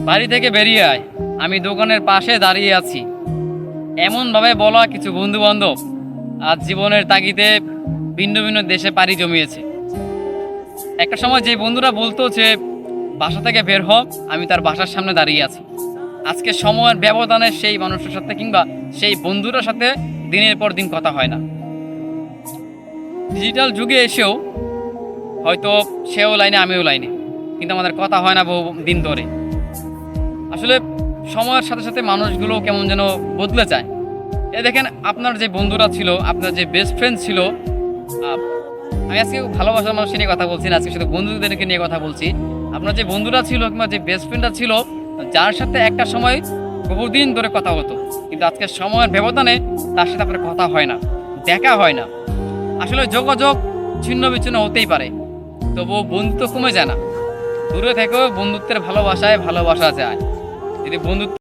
বাড়ি থেকে বেরিয়ে আয়, আমি দোকানের পাশে দাঁড়িয়ে আছি। এমনভাবে বলা কিছু বন্ধু বান্ধব আজ জীবনের তাগিদে ভিন্ন ভিন্ন দেশে পাড়ি জমিয়েছে। একটা সময় যে বন্ধুরা বলতো যে বাসা থেকে বের হ, আমি তার বাসার সামনে দাঁড়িয়ে আছি। আজকে সময়ের ব্যবধানে সেই মানুষের সাথে কিংবা সেই বন্ধুটার সাথে দিনের পর দিন কথা হয় না। ডিজিটাল যুগে এসেও হয়তো সেও লাইনে আমিও লাইনে, কিন্তু আমাদের কথা হয় না বহু দিন ধরে। আসলে সময়ের সাথে সাথে মানুষগুলো কেমন যেন বদলে যায়। এ দেখেন, আপনার যে বন্ধুরা ছিল, আপনার যে বেস্ট ফ্রেন্ড ছিল, আমি আজকে ভালোবাসার মানুষকে নিয়ে কথা বলছি না, আজকে শুধু বন্ধুদেরকে নিয়ে কথা বলছি। আপনার যে বন্ধুরা ছিল কিংবা যে বেস্ট ফ্রেন্ডরা ছিল, যার সাথে একটা সময় বহুদিন ধরে কথা হতো, কিন্তু আজকে সময়ের ব্যবধানে তার সাথে আপনার কথা হয় না, দেখা হয় না। আসলে যোগাযোগ ছিন্ন বিচ্ছিন্ন হতেই পারে, তবুও বন্ধুত্ব কমে যায় না। দূরে থেকেও বন্ধুত্বের ভালোবাসায় ভালোবাসা যায়। যদি বন্ধুত্ব